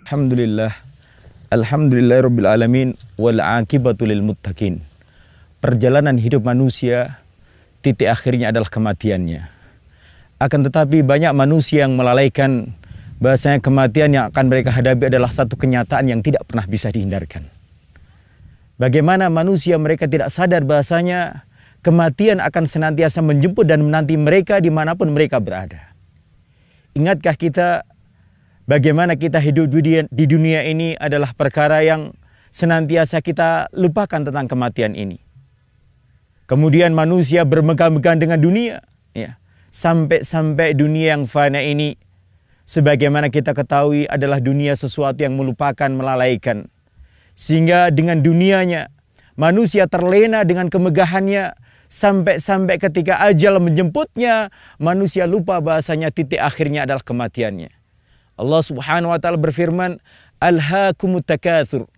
Alhamdulillah, alhamdulillahirabbil alamin wal aqibatu lil muttaqin. Perjalanan hidup manusia titik akhirnya adalah kematiannya. Akan tetapi banyak manusia yang melalaikan bahasanya kematian yang akan mereka hadapi adalah satu kenyataan yang tidak pernah bisa dihindarkan. Bagaimana manusia mereka tidak sadar bahasanya kematian akan senantiasa menjemput dan menanti mereka dimanapun mereka berada. Ingatkah kita bagaimana kita hidup di dunia ini adalah perkara yang senantiasa kita lupakan tentang kematian ini. Kemudian manusia bermegah-megah dengan dunia, ya, sampai dunia yang fana ini, sebagaimana kita ketahui adalah dunia sesuatu yang melupakan, melalaikan. Sehingga dengan dunianya, manusia terlena dengan kemegahannya, sampai ketika ajal menjemputnya, manusia lupa bahasanya titik akhirnya adalah kematiannya. Allah Subhanahu wa taala berfirman, "Alhaakumut takatsur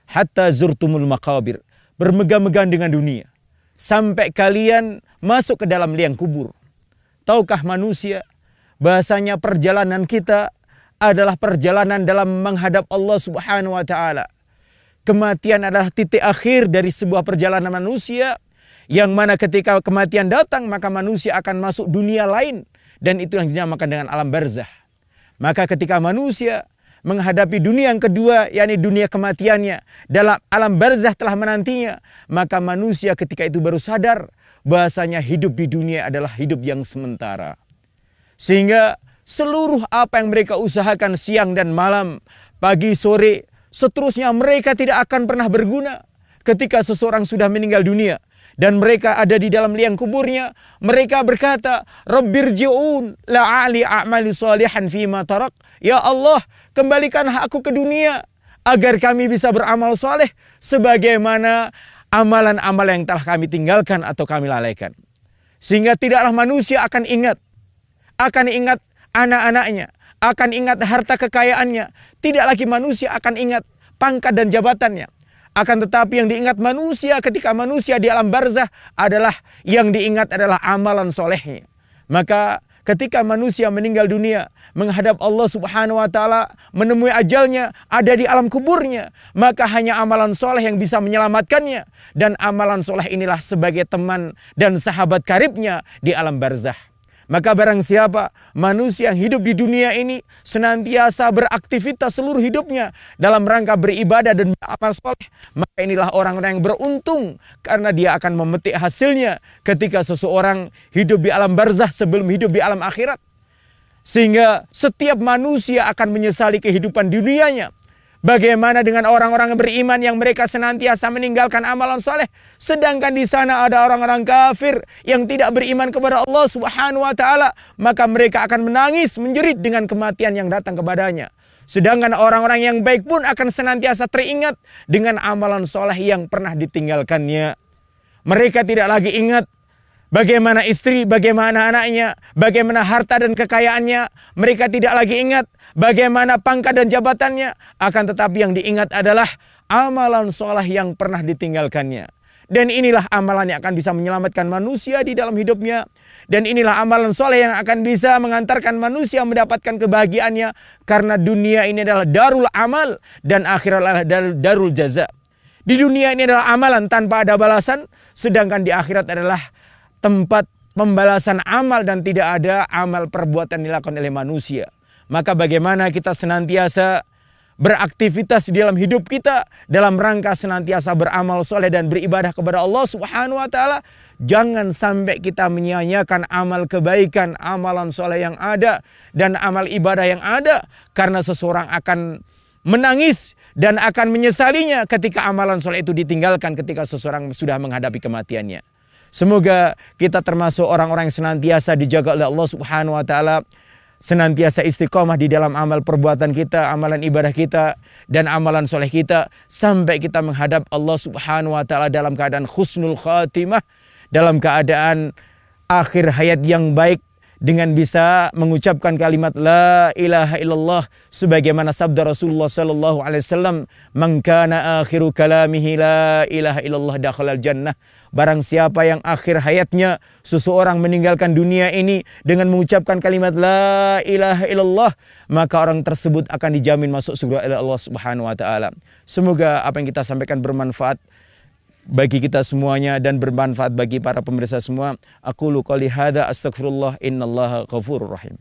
hatta zurtumul maqabir." Bermegah-megah dengan dunia sampai kalian masuk ke dalam liang kubur. Tahukah manusia bahasanya perjalanan kita adalah perjalanan dalam menghadap Allah Subhanahu wa taala. Kematian adalah titik akhir dari sebuah perjalanan manusia, yang mana ketika kematian datang maka manusia akan masuk dunia lain, dan itu yang dinamakan dengan alam barzah. Maka ketika manusia menghadapi dunia yang kedua, yakni dunia kematiannya, dalam alam barzah telah menantinya, maka manusia ketika itu baru sadar bahasanya hidup di dunia adalah hidup yang sementara. Sehingga seluruh apa yang mereka usahakan siang dan malam, pagi, sore, seterusnya mereka tidak akan pernah berguna ketika seseorang sudah meninggal dunia. Dan mereka ada di dalam liang kuburnya, mereka berkata, Rabbirji'un la'ali a'mali salihan fima tarak. Ya Allah, kembalikanlah aku ke dunia agar kami bisa beramal soleh sebagaimana amalan-amalan yang telah kami tinggalkan atau kami lalaikan. Sehingga tidaklah manusia akan ingat anak-anaknya, akan ingat harta kekayaannya. Tidak lagi manusia akan ingat pangkat dan jabatannya. Akan tetapi yang diingat manusia ketika manusia di alam barzah adalah yang diingat adalah amalan solehnya. Maka ketika manusia meninggal dunia, menghadap Allah Subhanahu wa taala, menemui ajalnya, ada di alam kuburnya, maka hanya amalan soleh yang bisa menyelamatkannya. Dan amalan soleh inilah sebagai teman dan sahabat karibnya di alam barzah. Maka barang siapa manusia yang hidup di dunia ini senantiasa beraktivitas seluruh hidupnya dalam rangka beribadah dan beramal soleh, maka inilah orang-orang yang beruntung karena dia akan memetik hasilnya ketika seseorang hidup di alam barzah sebelum hidup di alam akhirat. Sehingga setiap manusia akan menyesali kehidupan dunianya. Bagaimana dengan orang-orang yang beriman yang mereka senantiasa meninggalkan amalan soleh, sedangkan di sana ada orang-orang kafir yang tidak beriman kepada Allah Subhanahu wa taala, maka mereka akan menangis menjerit dengan kematian yang datang kepadanya. Sedangkan orang-orang yang baik pun akan senantiasa teringat dengan amalan soleh yang pernah ditinggalkannya. Mereka tidak lagi ingat bagaimana istri, bagaimana anaknya, bagaimana harta dan kekayaannya. Mereka tidak lagi ingat bagaimana pangkat dan jabatannya. Akan tetapi yang diingat adalah amalan soleh yang pernah ditinggalkannya. Dan inilah amalan yang akan bisa menyelamatkan manusia di dalam hidupnya. Dan inilah amalan soleh yang akan bisa mengantarkan manusia mendapatkan kebahagiaannya. Karena dunia ini adalah darul amal dan akhirat adalah darul jaza. Di dunia ini adalah amalan tanpa ada balasan. Sedangkan di akhirat adalah tempat pembalasan amal dan tidak ada amal perbuatan dilakukan oleh manusia. Maka bagaimana kita senantiasa beraktivitas di dalam hidup kita dalam rangka senantiasa beramal soleh dan beribadah kepada Allah Subhanahu wa taala. Jangan sampai kita menyia-nyiakan amal kebaikan, amalan soleh yang ada dan amal ibadah yang ada, karena seseorang akan menangis dan akan menyesalinya ketika amalan soleh itu ditinggalkan ketika seseorang sudah menghadapi kematiannya. Semoga kita termasuk orang-orang yang senantiasa dijaga oleh Allah Subhanahu wa taala, senantiasa istiqomah di dalam amal perbuatan kita, amalan ibadah kita, dan amalan soleh kita, sampai kita menghadap Allah Subhanahu wa taala dalam keadaan husnul khatimah, dalam keadaan akhir hayat yang baik, dengan bisa mengucapkan kalimat la ilaha illallah sebagaimana sabda Rasulullah sallallahu alaihi wasallam, "Man kana akhiru kalamihi la ilaha illallah dakhalal jannah." Barang siapa yang akhir hayatnya seseorang meninggalkan dunia ini dengan mengucapkan kalimat la ilaha illallah, maka orang tersebut akan dijamin masuk surga oleh Allah Subhanahu wa taala. Semoga apa yang kita sampaikan bermanfaat bagi kita semuanya dan bermanfaat bagi para pemirsa semua. Aqulu qouli hadza astaghfirullah innallaha ghafurur rahim.